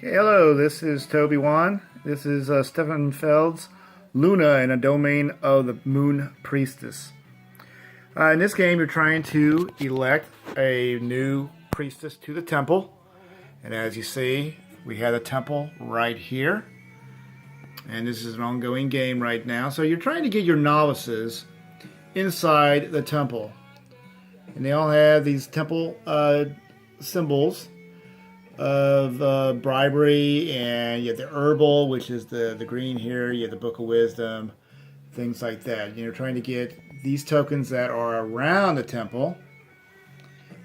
Okay, hello, this is Toby Wan. This is Stefan Feld's Luna in a domain of the Moon Priestess. In this game, you're trying to elect a new priestess to the temple. And as you see, we have a temple right here. And this is an ongoing game right now. So you're trying to get your novices inside the temple. And they all have these temple symbols of bribery, and you have the herbal, which is the green here, you have the Book of Wisdom, things like that. You're trying to get these tokens that are around the temple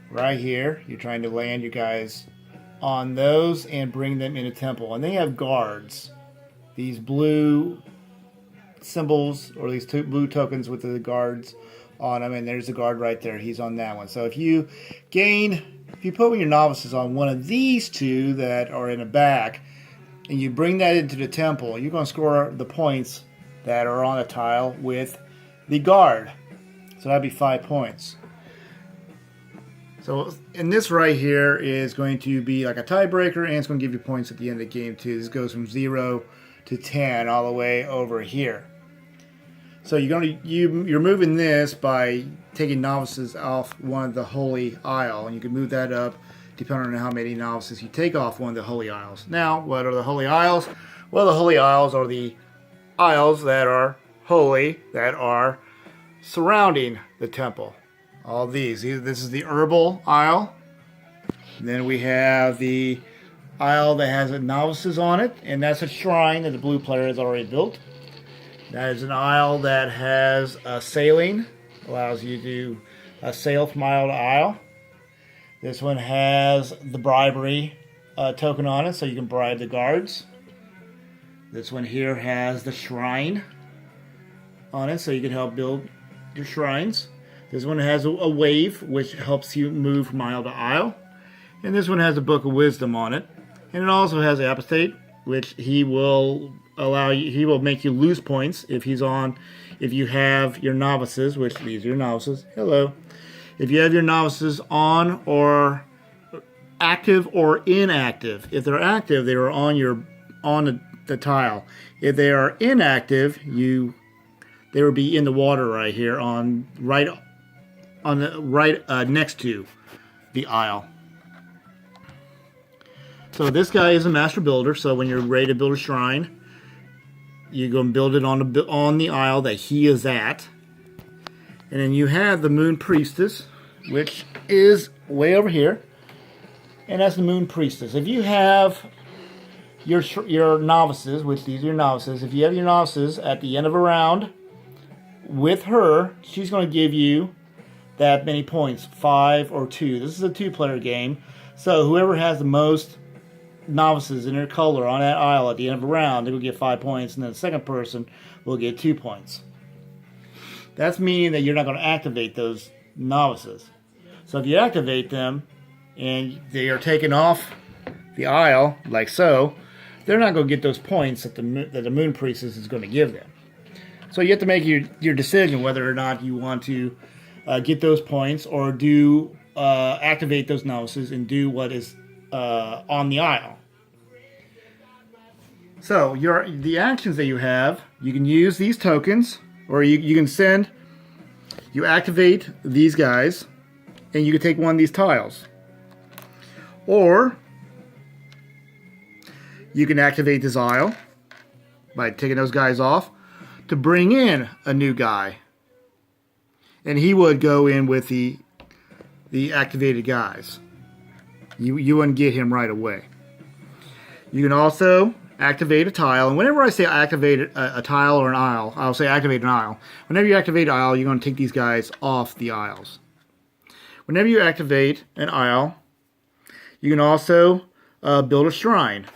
right here. You're trying to land you guys on those and bring them in a temple. And they have guards, these blue symbols, or these blue tokens with the guards on them, and there's a guard right there. He's on that one. So if you put your novices on one of these two that are in the back, and you bring that into the temple, you're going to score the points that are on a tile with the guard. So that'd be 5 points. So, and this right here is going to be like a tiebreaker, and it's going to give you points at the end of the game too. This goes from 0 to 10 all the way over here. So you're moving this by taking novices off one of the Holy Isle, and you can move that up depending on how many novices you take off one of the Holy Isles. Now, what are the Holy Isles? Well, the Holy Isles are the isles that are holy, that are surrounding the temple. All these. This is the herbal isle. And then we have the isle that has novices on it, and that's a shrine that the blue player has already built. That is an isle that has sailing, allows you to sail from isle to isle. This one has the bribery token on it, so you can bribe the guards. This one here has the shrine on it, so you can help build your shrines. This one has a wave, which helps you move from isle to isle. And this one has a Book of Wisdom on it. And it also has apostate, which he will make you lose points if you have your novices, which these are your novices. Hello. If you have your novices on or active or inactive. If they're active, they are on the tile. If they are inactive, they would be in the water right here next to the isle. So this guy is a master builder, so when you're ready to build a shrine, you go and build it on the isle that he is at. And then you have the Moon Priestess, which is way over here. And that's the Moon Priestess. If you have your novices, which these are your novices, if you have your novices at the end of a round with her, she's going to give you that many points, 5 or 2. This is a 2-player game. So whoever has the most novices in their color on that isle at the end of a round, they will get 5 points, and then the second person will get 2 points. That's meaning that you're not going to activate those novices. So if you activate them and they are taken off the isle, like so, they're not going to get those points that the Moon Priestess is going to give them. So you have to make your decision whether or not you want to get those points or activate those novices and do what is on the isle. So the actions that you have, you can use these tokens, or you can you activate these guys, and you can take one of these tiles. Or you can activate this isle by taking those guys off to bring in a new guy. And he would go in with the activated guys. You wouldn't get him right away. You can also activate a tile. And whenever I say activate a tile or an isle, I'll say activate an isle. Whenever you activate an isle, you're going to take these guys off the isles. Whenever you activate an isle, you can also build a shrine.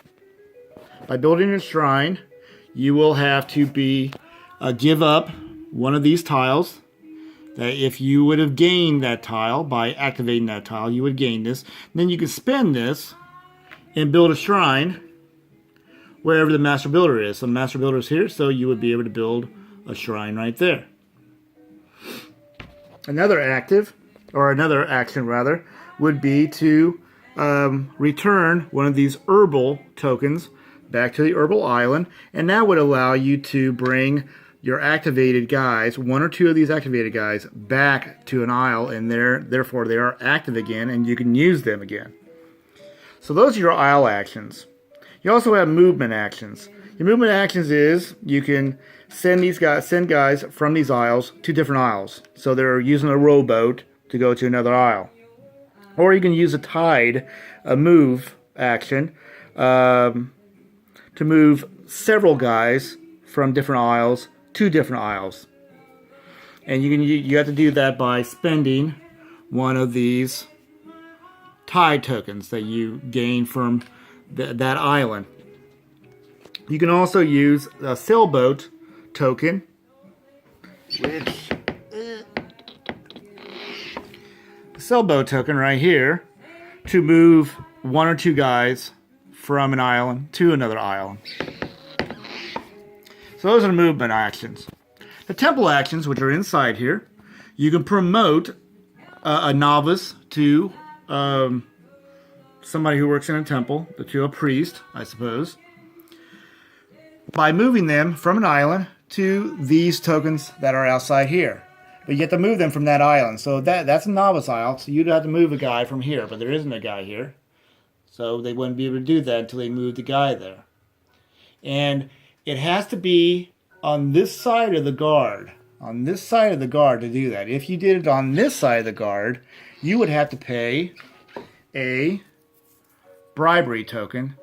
By building a shrine, you will have to give up one of these tiles. That if you would have gained that tile by activating that tile, you would gain this. And then you can spend this and build a shrine wherever the master builder is. So the master builder is here, so you would be able to build a shrine right there. Another action would be to return one of these herbal tokens back to the herbal island, and that would allow you to bring your activated guys, one or two of these activated guys, back to an isle, and therefore they are active again, and you can use them again. So those are your isle actions. You also have movement actions. Your movement actions is you can send guys from these isles to different isles. So they're using a rowboat to go to another isle. Or you can use a tide, a move action, to move several guys from different isles to different isles. And you have to do that by spending one of these tide tokens that you gain from that island. You can also use a sailboat token, which sailboat token right here, to move one or two guys from an island to another island. So those are the movement actions. The temple actions, which are inside here, you can promote a novice to somebody who works in a temple, to a priest, I suppose, by moving them from an island to these tokens that are outside here. But you have to move them from that island. So that's a novice isle, so you'd have to move a guy from here, but there isn't a guy here. So they wouldn't be able to do that until they moved the guy there. And it has to be on this side of the guard. On this side of the guard to do that. If you did it on this side of the guard, you would have to pay a bribery token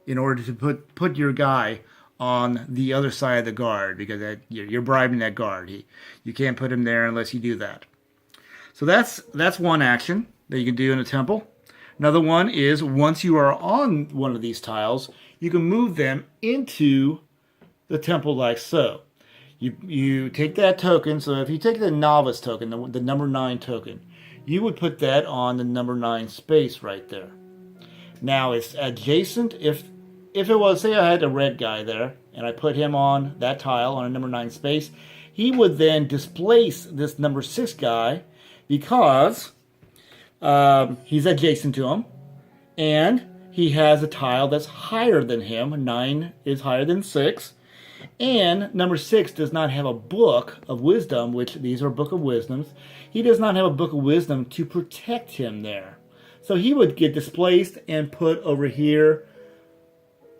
in order to put your guy on the other side of the guard, because you're bribing that guard. You can't put him there unless you do that. So that's one action that you can do in a temple. Another one is, once you are on one of these tiles, you can move them into the temple like so. You take that token, so if you take the novice token, the number 9 token, you would put that on the number 9 space right there. Now it's adjacent. If it was, say I had a red guy there, and I put him on that tile on a number 9 space, he would then displace this number 6 guy because he's adjacent to him, and he has a tile that's higher than him. 9 is higher than 6, and number 6 does not have a book of wisdom, which these are book of wisdoms. He does not have a book of wisdom to protect him there. So he would get displaced and put over here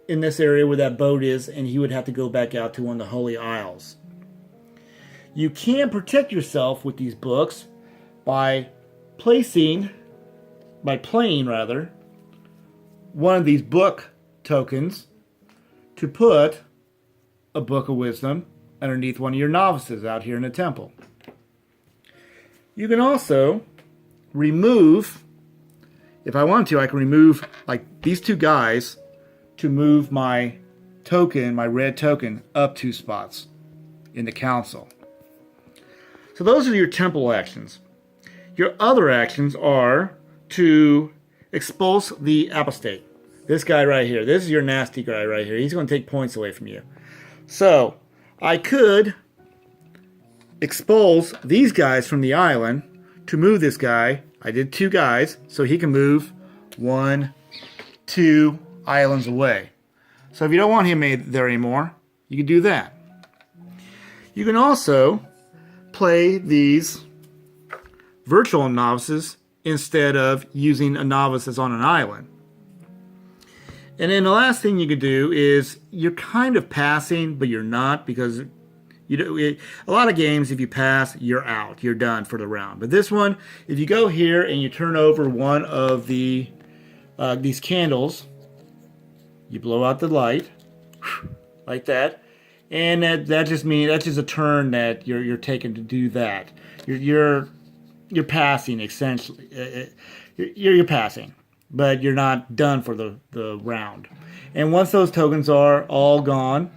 in this area where that boat is, and he would have to go back out to one of the Holy Isles. You can protect yourself with these books by playing one of these book tokens to put a book of wisdom underneath one of your novices out here in the temple. You can also remove, if I want to, I can remove like these 2 guys to move my token, my red token, up 2 spots in the council. So those are your temple actions. Your other actions are to expulse the apostate. This guy right here. This is your nasty guy right here. He's going to take points away from you. So I could expose these guys from the island to move this guy. I did 2 guys, so he can move 1, 2 islands away. So if you don't want him there anymore, you can do that. You can also play these virtual novices instead of using a novice that's on an island. And then the last thing you could do is, you're kind of passing, but you're not, because a lot of games, if you pass, you're out. You're done for the round. But this one, if you go here and you turn over one of these candles, you blow out the light like that, and that's just a turn that you're taking to do that. You're passing essentially. You're passing, but you're not done for the round. And once those tokens are all gone,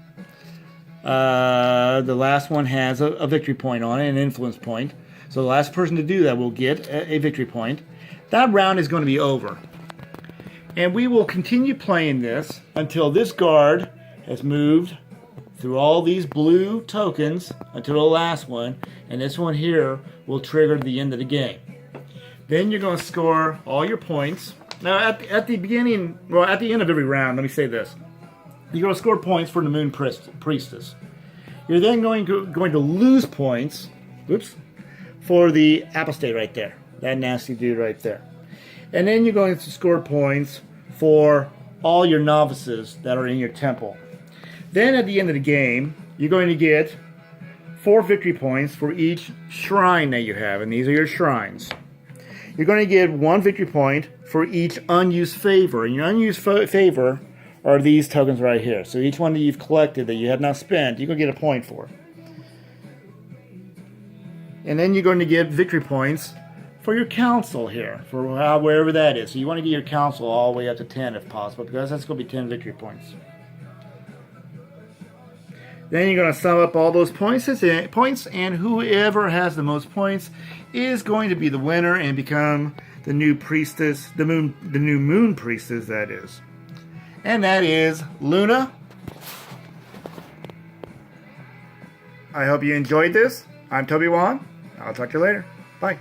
the last one has a victory point on it, an influence point. So the last person to do that will get a victory point. That round is going to be over. And we will continue playing this until this guard has moved through all these blue tokens until the last one, and this one here will trigger the end of the game. Then you're going to score all your points, Now, at the beginning, well, at the end of every round, let me say this. You're going to score points for the Moon Priestess. You're then going to lose points, for the apostate right there. That nasty dude right there. And then you're going to score points for all your novices that are in your temple. Then at the end of the game, you're going to get 4 victory points for each shrine that you have. And these are your shrines. You're going to get 1 victory point for each unused favor. And your unused favor are these tokens right here. So each one that you've collected that you have not spent, you're going to get a point for. And then you're going to get victory points for your council here, for wherever that is. So you want to get your council all the way up to 10 if possible, because that's going to be 10 victory points. Then you're going to sum up all those points, and whoever has the most points is going to be the winner and become the new priestess, the new moon priestess, that is. And that is Luna. I hope you enjoyed this. I'm Toby Wan. I'll talk to you later. Bye.